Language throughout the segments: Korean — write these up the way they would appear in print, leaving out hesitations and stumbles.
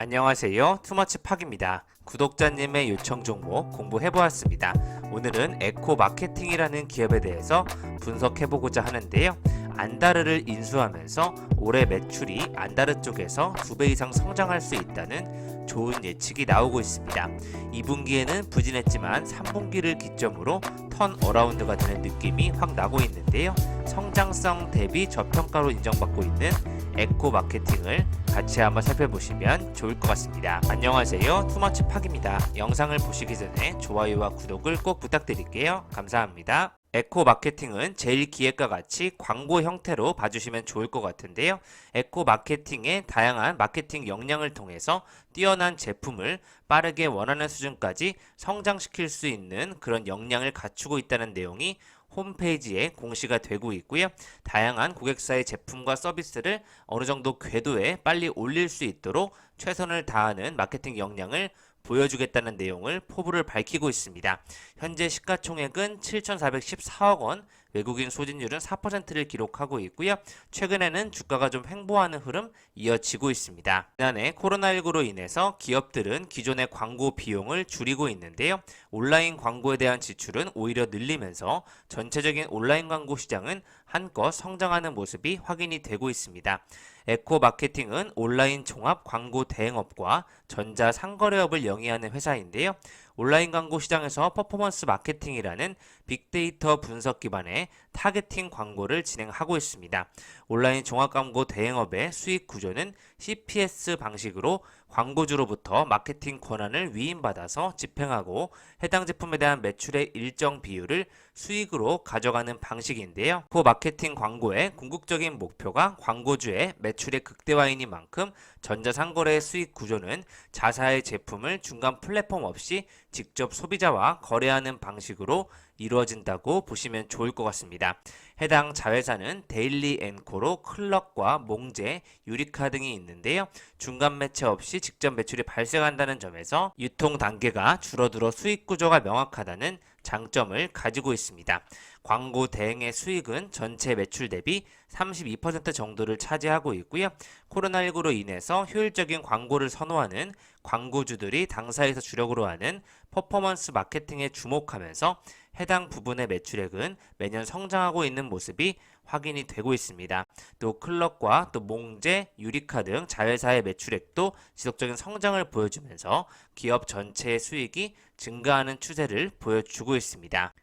안녕하세요. 투머치팍입니다. 구독자님의 요청 종목 공부해보았습니다. 오늘은 에코 마케팅이라는 기업에 대해서 분석해보고자 하는데요. 안다르를 인수하면서 올해 매출이 안다르 쪽에서 2배 이상 성장할 수 있다는 좋은 예측이 나오고 있습니다. 2분기에는 부진했지만 3분기를 기점으로 턴 어라운드가 되는 느낌이 확 나고 있는데요. 성장성 대비 저평가로 인정받고 있는 에코 마케팅을 같이 한번 살펴보시면 좋을 것 같습니다. 안녕하세요. 투머치팍입니다. 영상을 보시기 전에 좋아요와 구독을 꼭 부탁드릴게요. 감사합니다. 에코 마케팅은 제1기획과 같이 광고 형태로 봐주시면 좋을 것 같은데요. 에코 마케팅의 다양한 마케팅 역량을 통해서 뛰어난 제품을 빠르게 원하는 수준까지 성장시킬 수 있는 그런 역량을 갖추고 있다는 내용이 홈페이지에 공시가 되고 있고요. 다양한 고객사의 제품과 서비스를 어느 정도 궤도에 빨리 올릴 수 있도록 최선을 다하는 마케팅 역량을 보여주겠다는 내용을 포부를 밝히고 있습니다. 현재 시가총액은 7,414억 원, 외국인 소진율은 4%를 기록하고 있고요. 최근에는 주가가 좀 횡보하는 흐름 이어지고 있습니다. 지난해 코로나19로 인해서 기업들은 기존의 광고 비용을 줄이고 있는데요. 온라인 광고에 대한 지출은 오히려 늘리면서 전체적인 온라인 광고 시장은 한껏 성장하는 모습이 확인이 되고 있습니다. 에코 마케팅은 온라인 종합 광고 대행업과 전자 상거래업을 영위하는 회사인데요. 온라인 광고 시장에서 퍼포먼스 마케팅이라는 빅데이터 분석 기반의 타겟팅 광고를 진행하고 있습니다. 온라인 종합 광고 대행업의 수익 구조는 CPS 방식으로 광고주로부터 마케팅 권한을 위임받아서 집행하고 해당 제품에 대한 매출의 일정 비율을 수익으로 가져가는 방식인데요. 그 마케팅 광고의 궁극적인 목표가 광고주의 매출의 극대화이니만큼 전자상거래의 수익 구조는 자사의 제품을 중간 플랫폼 없이 직접 소비자와 거래하는 방식으로 이루어진다고 보시면 좋을 것 같습니다. 해당 자회사는 데일리 앤코로 클럭과 몽제, 유리카 등이 있는데요. 중간 매체 없이 직접 매출이 발생한다는 점에서 유통 단계가 줄어들어 수익 구조가 명확하다는 장점을 가지고 있습니다. 광고 대행의 수익은 전체 매출 대비 32% 정도를 차지하고 있고요. 코로나19로 인해서 효율적인 광고를 선호하는 광고주들이 당사에서 주력으로 하는 퍼포먼스 마케팅에 주목하면서 해당 부분의 매출액은 매년 성장하고 있는 모습이 확인이 되고 있습니다. 또 클럭과 또 몽제, 유리카 등 자회사의 매출액도 지속적인 성장을 보여주면서 기업 전체의 수익이 증가하는 추세를 보여주고 있습니다.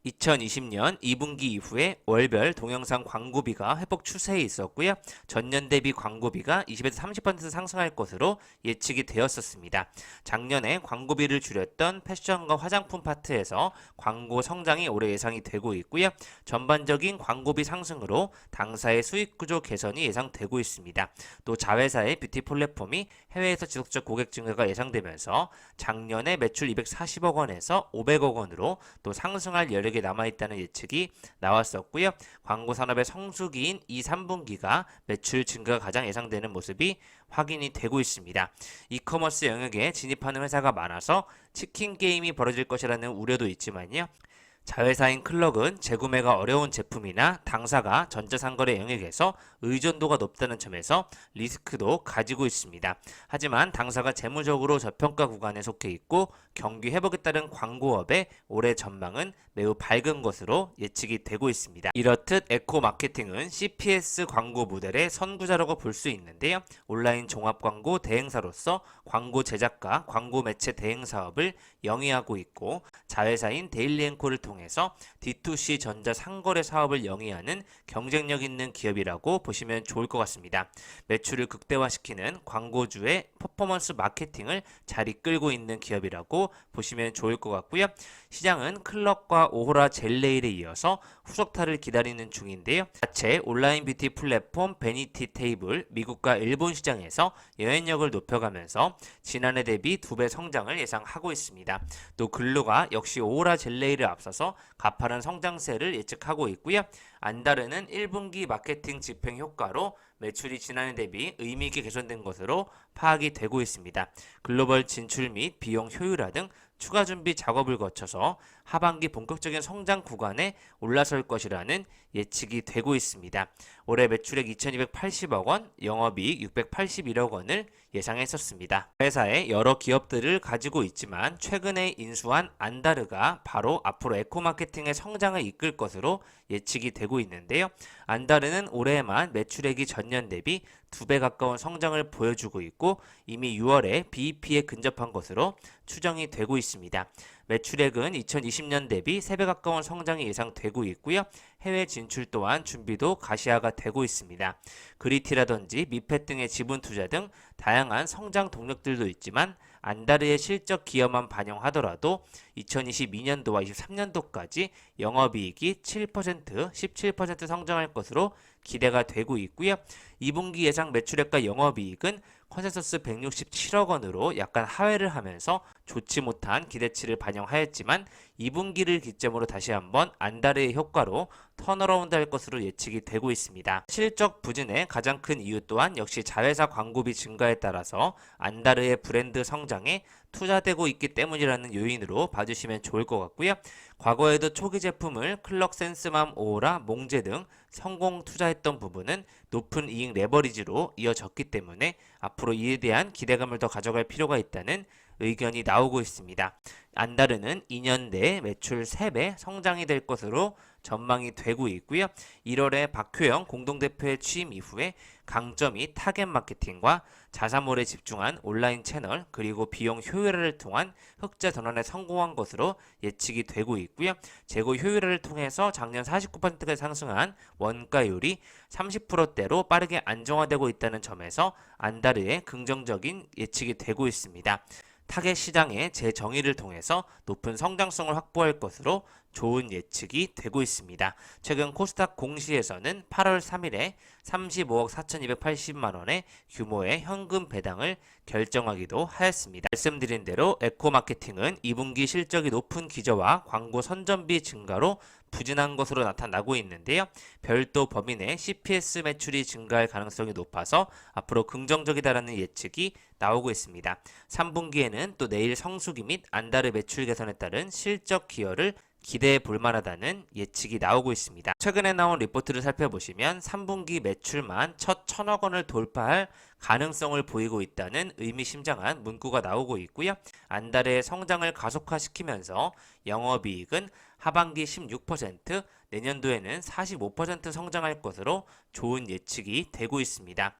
2020년 2분기 이후에 월별 동영상 광고비가 회복 추세에 있었고요. 전년 대비 광고비가 20에서 30% 상승할 것으로 예측이 되었었습니다. 작년에 광고비를 줄였던 패션과 화장품 파트에서 광고 성장이 올해 예상이 되고 있고요. 전반적인 광고비 상승으로 당사의 수익 구조 개선이 예상되고 있습니다. 또 자회사의 뷰티 플랫폼이 해외에서 지속적 고객 증가가 예상되면서 작년에 매출 240억 원에서 500억 원으로 또 상승할 여력이 남아있다는 예측이 나왔었고요. 광고 산업의 성수기인 2, 3분기가 매출 증가가 가장 예상되는 모습이 확인이 되고 있습니다. 이커머스 영역에 진입하는 회사가 많아서 치킨 게임이 벌어질 것이라는 우려도 있지만요. 자회사인 클럭은 재구매가 어려운 제품이나 당사가 전자상거래 영역에서 의존도가 높다는 점에서 리스크도 가지고 있습니다. 하지만 당사가 재무적으로 저평가 구간에 속해 있고 경기 회복에 따른 광고업의 올해 전망은 매우 밝은 것으로 예측이 되고 있습니다. 이렇듯 에코 마케팅은 CPS 광고 모델의 선구자라고 볼 수 있는데요. 온라인 종합 광고 대행사로서 광고 제작과 광고 매체 대행 사업을 영위하고 있고 자회사인 데일리앤코를 통해서 D2C 전자 상거래 사업을 영위하는 경쟁력 있는 기업이라고 보시면 좋을 것 같습니다. 매출을 극대화시키는 광고주의 퍼포먼스 마케팅을 잘 이끌고 있는 기업이라고 보시면 좋을 것 같고요. 시장은 클럭과 오호라 젤네일에 이어서 후속타를 기다리는 중인데요. 자체 온라인 뷰티 플랫폼 베니티 테이블 미국과 일본 시장에서 영향력을 높여가면서 지난해 대비 2배 성장을 예상하고 있습니다. 또 글루가 역시 오호라 젤네일을 앞서서 가파른 성장세를 예측하고 있고요. 안다르는 1분기 마케팅 집행 효과로 매출이 지난해 대비 의미 있게 개선된 것으로 파악이 되고 있습니다. 글로벌 진출 및 비용 효율화 등 추가 준비 작업을 거쳐서 하반기 본격적인 성장 구간에 올라설 것이라는 예측이 되고 있습니다. 올해 매출액 2,280억 원, 영업이익 681억 원을 예상했었습니다. 회사에 여러 기업들을 가지고 있지만 최근에 인수한 안다르가 바로 앞으로 에코마케팅의 성장을 이끌 것으로 예측이 되고 있는데요. 안다르는 올해에만 매출액이 전년 대비 2배 가까운 성장을 보여주고 있고 이미 6월에 BEP에 근접한 것으로 추정이 되고 있습니다. 매출액은 2020년 대비 3배 가까운 성장이 예상되고 있고요. 해외 진출 또한 준비도 가시화가 되고 있습니다. 그리티라든지 미펫 등의 지분 투자 등 다양한 성장 동력들도 있지만 안다르의 실적 기여만 반영하더라도 2022년도와 23년도까지 영업이익이 7%, 17% 성장할 것으로 기대가 되고 있고요. 2분기 예상 매출액과 영업이익은 컨센서스 167억 원으로 약간 하회를 하면서 좋지 못한 기대치를 반영하였지만 2분기를 기점으로 다시 한번 안다르의 효과로 턴어라운드 할 것으로 예측이 되고 있습니다. 실적 부진의 가장 큰 이유 또한 역시 자회사 광고비 증가에 따라서 안다르의 브랜드 성장에 투자되고 있기 때문이라는 요인으로 봐주시면 좋을 것 같고요. 과거에도 초기 제품을 클럭 센스맘 오라, 몽제 등 성공 투자했던 부분은 높은 이익 레버리지로 이어졌기 때문에 앞으로 이에 대한 기대감을 더 가져갈 필요가 있다는 의견이 나오고 있습니다. 안다르는 2년 내에 매출 3배 성장이 될 것으로 전망이 되고 있고요. 1월에 박효영 공동대표의 취임 이후에 강점이 타겟 마케팅과 자사몰에 집중한 온라인 채널 그리고 비용 효율화를 통한 흑자 전환에 성공한 것으로 예측이 되고 있고요. 재고 효율화를 통해서 작년 49%가 상승한 원가율이 30%대로 빠르게 안정화되고 있다는 점에서 안다르의 긍정적인 예측이 되고 있습니다. 타겟 시장의 재정의를 통해서 높은 성장성을 확보할 것으로 좋은 예측이 되고 있습니다. 최근 코스닥 공시에서는 8월 3일에 35억 4,280만 원의 규모의 현금 배당을 결정하기도 하였습니다. 말씀드린 대로 에코마케팅은 2분기 실적이 높은 기저와 광고 선전비 증가로 부진한 것으로 나타나고 있는데요. 별도 범위 내 CPS 매출이 증가할 가능성이 높아서 앞으로 긍정적이다라는 예측이 나오고 있습니다. 3분기에는 또 내일 성수기 및 안다르 매출 개선에 따른 실적 기여를 기대해 볼 만하다는 예측이 나오고 있습니다. 최근에 나온 리포트를 살펴보시면 3분기 매출만 첫 1,000억 원을 돌파할 가능성을 보이고 있다는 의미심장한 문구가 나오고 있고요. 안다르의 성장을 가속화시키면서 영업이익은 하반기 16%, 내년도에는 45% 성장할 것으로 좋은 예측이 되고 있습니다.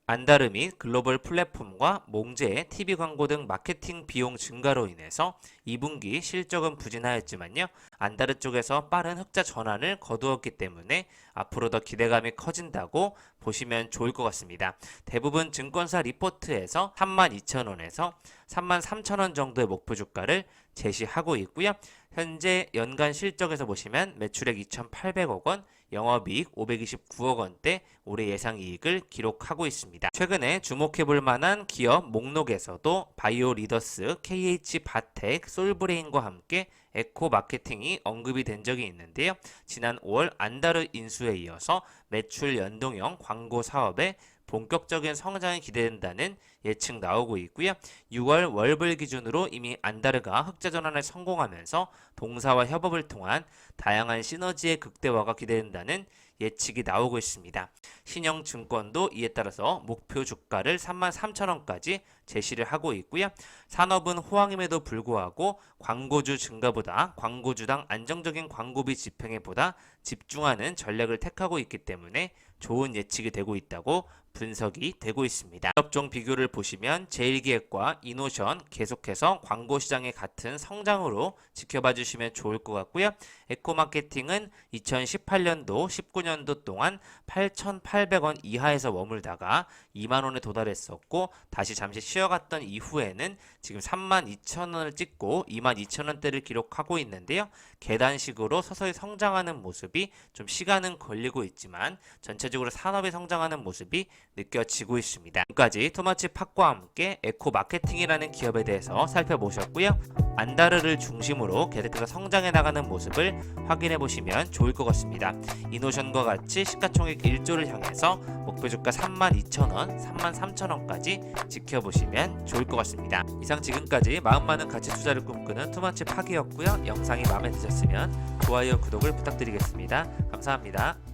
안다르 및 글로벌 플랫폼과 몽제의 TV 광고 등 마케팅 비용 증가로 인해서 2분기 실적은 부진하였지만요. 안다르 쪽에서 빠른 흑자 전환을 거두었기 때문에 앞으로 더 기대감이 커진다고 보시면 좋을 것 같습니다. 대부분 증권사 리포트에서 32,000원에서 33,000원 정도의 목표 주가를 제시하고 있고요. 현재 연간 실적에서 보시면 매출액 2,800억 원, 영업이익 529억 원대 올해 예상 이익을 기록하고 있습니다. 최근에 주목해볼 만한 기업 목록에서도 바이오 리더스, KH 바텍, 솔브레인과 함께 에코 마케팅이 언급이 된 적이 있는데요. 지난 5월 안다르 인수에 이어서 매출 연동형 광고 사업에 본격적인 성장이 기대된다는 예측 나오고 있고요. 6월 월별 기준으로 이미 안다르가 흑자 전환에 성공하면서 동사와 협업을 통한 다양한 시너지의 극대화가 기대된다는 예측이 나오고 있습니다. 신영증권도 이에 따라서 목표 주가를 33,000원까지 제시를 하고 있고요. 산업은 호황임에도 불구하고 광고주 증가보다 광고주당 안정적인 광고비 집행에 보다 집중하는 전략을 택하고 있기 때문에 좋은 예측이 되고 있다고 분석이 되고 있습니다. 업종 비교를 보시면 제일기획과 이노션 계속해서 광고 시장의 같은 성장으로 지켜봐 주시면 좋을 것 같고요. 에코마케팅은 2018년도, 19년도 동안 8,800원 이하에서 머물다가 2만원에 도달했었고 다시 잠시 쉬어갔던 이후에는 지금 32,000원을 찍고 22,000원대를 기록하고 있는데요. 계단식으로 서서히 성장하는 모습이 좀 시간은 걸리고 있지만 전체적으로 산업이 성장하는 모습이 느껴지고 있습니다. 지금까지 투머치 팟과 함께 에코 마케팅이라는 기업에 대해서 살펴보셨고요. 안다르를 중심으로 계속해서 성장해 나가는 모습을 있는지를 확인해 보시면 좋을 것 같습니다. 이노션과 같이 시가총액 1조를 향해서 목표주가 32,000원, 33,000원까지 지켜보시면 좋을 것 같습니다. 이상 지금까지 마음 많은 가치 투자를 꿈꾸는 투머치 파기였고요. 영상이 마음에 드셨으면 좋아요, 구독을 부탁드리겠습니다. 감사합니다.